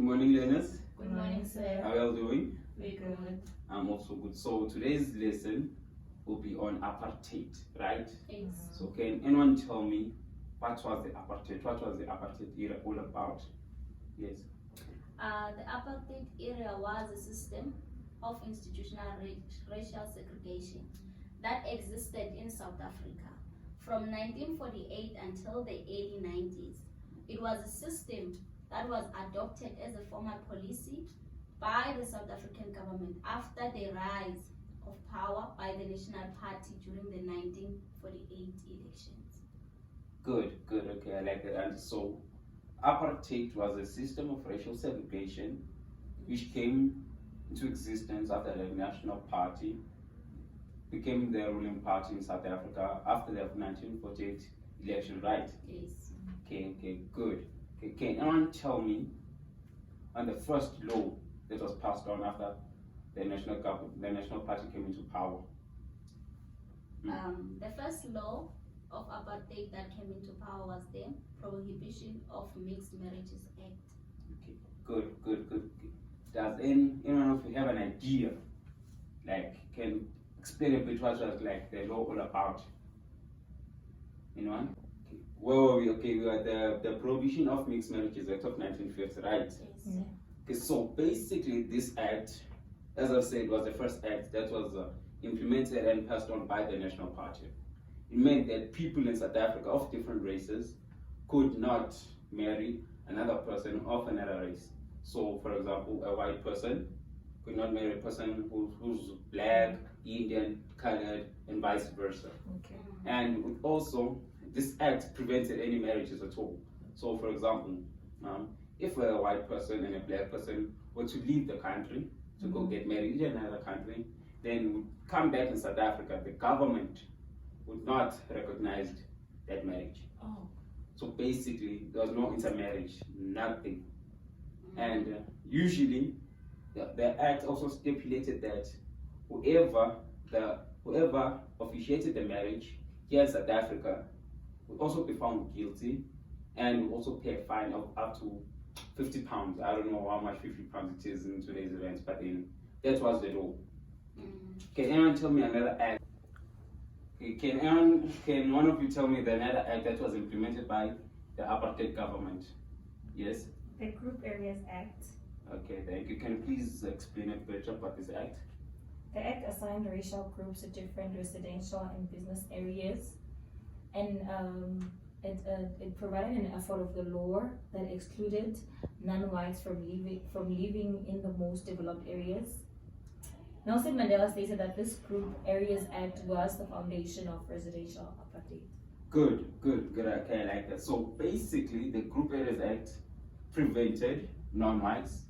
morning, learners. Good morning, sir. How are you all doing? Very good. I'm also good. So today's lesson will be on apartheid, right? Yes. So can anyone tell me what was the apartheid? What was the apartheid era all about? Yes. The apartheid era was a system of institutional racial segregation that existed in South Africa from 1948 until the early 90s. It was a system that was adopted as a formal policy by the South African government after the rise of power by the National Party during the 1948 elections. Good. Okay, I like that. And so apartheid was a system of racial segregation which came into existence after the National Party became the ruling party in South Africa after the 1948 election, right? Yes. Okay, good. Okay, can anyone tell me on the first law that was passed on after the National Party came into power? The first law of apartheid that came into power was the Prohibition of Mixed Marriages Act. Okay, good. Does anyone of you have an idea, like, can explain a bit what was like the law all about? Anyone? Okay. Where were we? Okay, we were the Prohibition of Mixed Marriages Act of 1950, right? Yes. Okay, so basically this act, as I said, was the first act that was implemented and passed on by the National Party. It meant that people in South Africa of different races could not marry another person of another race. So, for example, a white person could not marry a person who's black, Indian, colored, and vice versa. Okay. And also, this act prevented any marriages at all. So, for example, if a white person and a black person were to leave the country to go get married in another country, then would come back in South Africa, the government would not recognize that marriage. Oh. So basically, there was no intermarriage, nothing. And usually, the act also stipulated that whoever officiated the marriage here in South Africa would also be found guilty and would also pay a fine of up to £50. I don't know how much £50 it is in today's events, but then that was the law. Can anyone tell me another act? Okay, can one of you tell me the another act that was implemented by the apartheid government? Yes? The Group Areas Act. Okay, thank you. Can you please explain a bit about this act? The act assigned racial groups to different residential and business areas, and it provided an effort of the law that excluded non-whites from living in the most developed areas. Nelson Mandela stated that this Group Areas Act was the foundation of residential apartheid. Good. Okay, I like that. So basically, the Group Areas Act prevented non-whites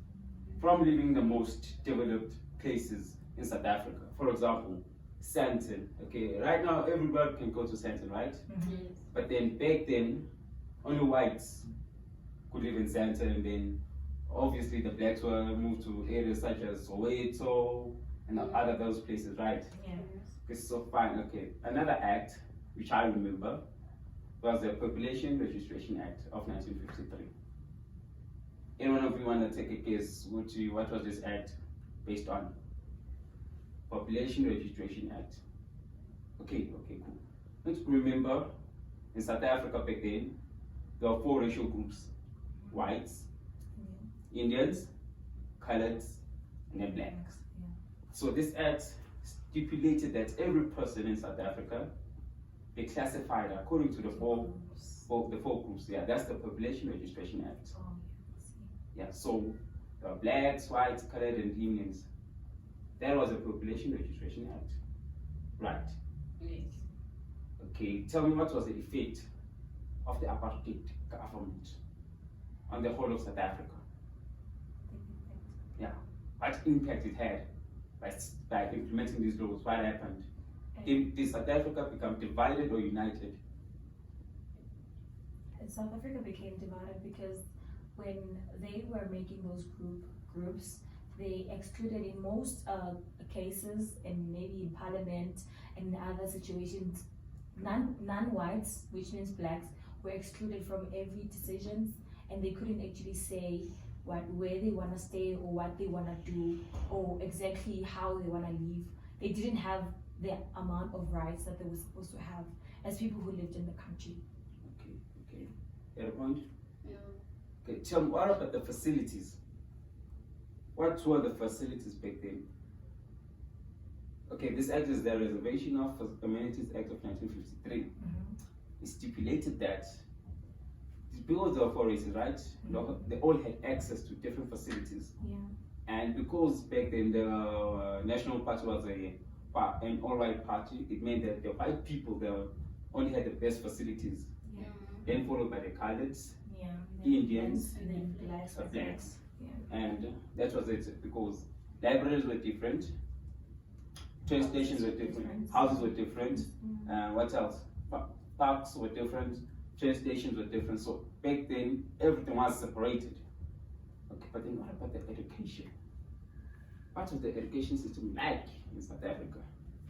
from living in the most developed places in South Africa. For example, Sandton. Okay, right now everybody can go to Sandton, right? Yes. But then back then, only whites could live in Sandton, and then obviously the blacks were moved to areas such as Soweto and other those places, right? Yeah. Okay, so fine. Okay, another act which I remember was the Population Registration Act of 1953. Anyone of you want to take a guess? What was this act based on? Population Registration Act. Okay, cool. Let's remember, in South Africa back then, there were 4 racial groups: whites, Indians, coloreds, and then blacks. Yeah. So this act stipulated that every person in South Africa be classified according to the four groups. Yeah, that's the Population Registration Act. Oh, Yeah, so blacks, whites, colored, and Indians. That was a Population Registration Act. Right. Yes. Okay, tell me what was the effect of the apartheid government on the whole of South Africa? Yeah, what impact it had by implementing these laws? What happened? Did South Africa become divided or united? South Africa became divided because when they were making those groups, they excluded in most cases, and maybe in parliament and in other situations, non-whites, which means blacks, were excluded from every decision, and they couldn't actually say where they want to stay or what they want to do or exactly how they want to live. They didn't have the amount of rights that they were supposed to have as people who lived in the country. Okay. At a point? Yeah. Okay, tell me, what about the facilities? What were the facilities back then? Okay, this act is the Reservation of Amenities Act of 1953. It stipulated that because there were forests, right? They all had access to different facilities. Yeah. And because back then the National Party was an all-white party, it meant that the white people only had the best facilities. Yeah. Then followed by the coloreds, Yeah. Indians, and then blacks. blacks. Yeah. And that was it, because libraries were different, train stations were different, houses were different, what else? Parks were different, train stations were different. So back then, everything was separated. Okay, but then what about the education? What was the education system like in South Africa?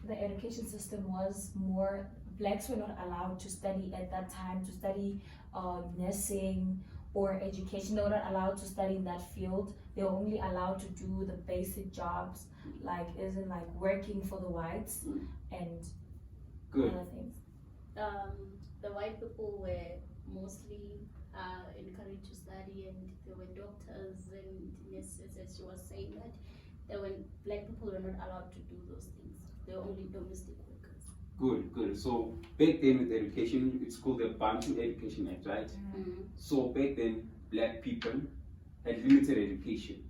The education system was more, blacks were not allowed to study at that time, to study nursing or education. They were not allowed to study in that field. They were only allowed to do the basic jobs, like isn't like working for the whites and Good. other things. The white people were mostly encouraged to study, and there were doctors and nurses, as she was saying, that black people were not allowed to do those things. They were only domestic workers. Good. So back then with education, it's called the Bantu Education Act, right? So back then, black people had limited education.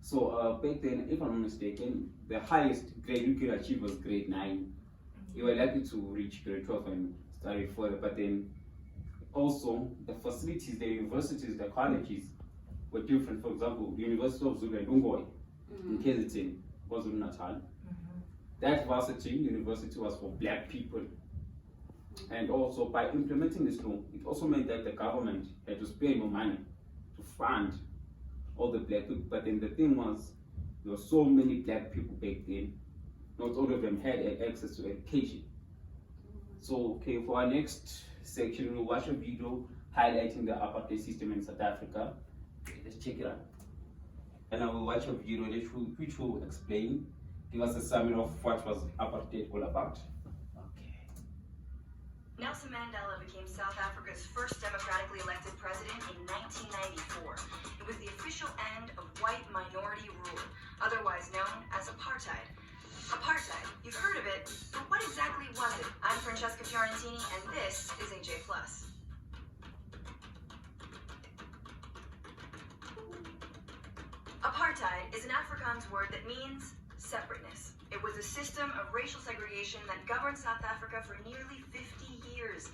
So back then, if I'm not mistaken, the highest grade you could achieve was grade 9. You were likely to reach grade 12 and study further, but then also the facilities, the universities, the colleges were different. For example, the University of Zulu and Ungwe in KZN, KwaZulu-Natal. That varsity university was for black people. And also by implementing this law, it also meant that the government had to spend more money to fund all the black people. But then the thing was, there were so many black people back then, not all of them had access to education. So, okay, for our next section, we'll watch a video highlighting the apartheid system in South Africa. Okay, let's check it out. And I will watch a video which will explain, give us a summary of what was apartheid all about. Okay. Nelson Mandela became South Africa's first democratically elected president in 1994. It was the official end of white minority rule, otherwise known as apartheid. Apartheid, you've heard of it, but what exactly was it? I'm Francesca Fiorentini, and this is AJ+. Apartheid is an Afrikaans word that means separateness. It was a system of racial segregation that governed South Africa for nearly 50 years.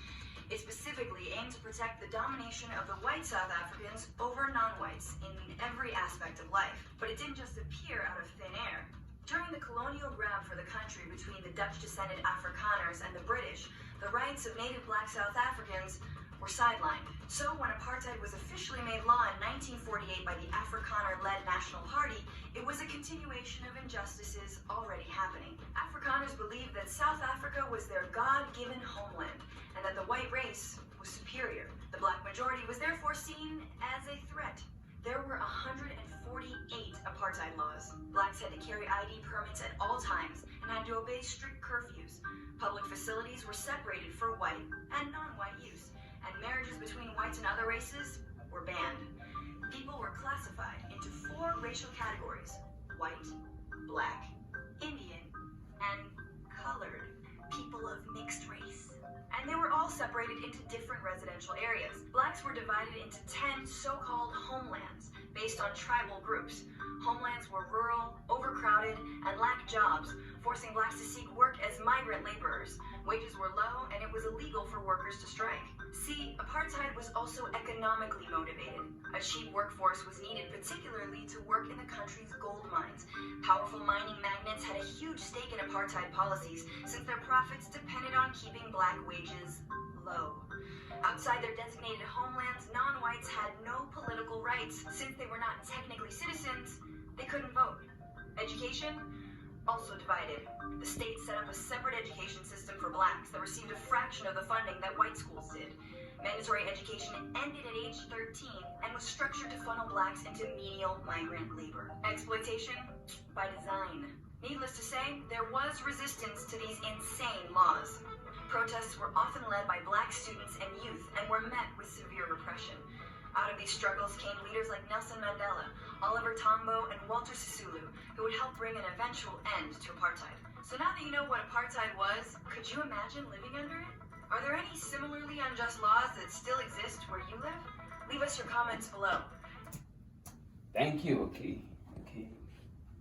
It specifically aimed to protect the domination of the white South Africans over non-whites in every aspect of life. But it didn't just appear out of thin air. During the colonial grab for the country between the Dutch-descended Afrikaners and the British, the rights of native black South Africans were sidelined. So when apartheid was officially made law in 1948 by the Afrikaner-led National Party, it was a continuation of injustices already happening. Afrikaners believed that South Africa was their God-given homeland, and that the white race was superior. The black majority was therefore seen as a threat. There were 148 apartheid laws. Blacks had to carry ID permits at all times and had to obey strict curfews. Public facilities were separated for white and non-white use, and marriages between whites and other races were banned. People were classified into 4 racial categories: white, black, Indian, and colored, people of mixed race. And they were all separated into different residential areas. Blacks were divided into 10 so-called homelands based on tribal groups. Homelands were rural, overcrowded, and lacked jobs, forcing blacks to seek work as migrant laborers. Wages were low, and it was illegal for workers to strike. See, apartheid was also economically motivated. A cheap workforce was needed, particularly to work in the country's gold mines. Powerful mining magnates had a huge stake in apartheid policies, since their profits depended on keeping black wages low. Outside their designated homelands, non-whites had no political rights. Since they were not technically citizens, they couldn't vote. Education? Also divided. The state set up a separate education system for blacks that received a fraction of the funding that white schools did. Mandatory education ended at age 13 and was structured to funnel blacks into menial migrant labor. Exploitation by design. Needless to say, there was resistance to these insane laws. Protests were often led by black students and youth and were met with severe repression. Out of these struggles came leaders like Nelson Mandela, Oliver Tambo, and Walter Sisulu, who would help bring an eventual end to apartheid. So now that you know what apartheid was, could you imagine living under it? Are there any similarly unjust laws that still exist where you live? Leave us your comments below. Thank you. Okay.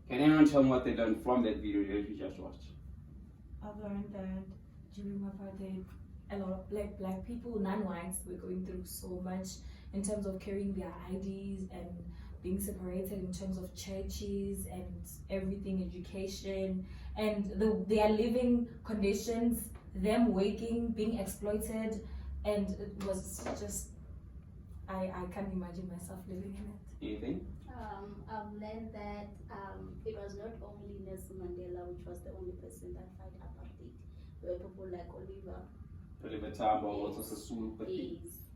Can anyone tell me what they learned from that video that you just watched? I've learned that during apartheid, a lot of black people, non-whites, were going through so much in terms of carrying their IDs and being separated in terms of churches and everything, education, and their living conditions, them waking, being exploited, and it was just, I can't imagine myself living in it. Anything? I've learned that it was not only Nelson Mandela, which was the only person that fight apartheid. There were people like Oliver Tambo, also Sisulu, but Yes.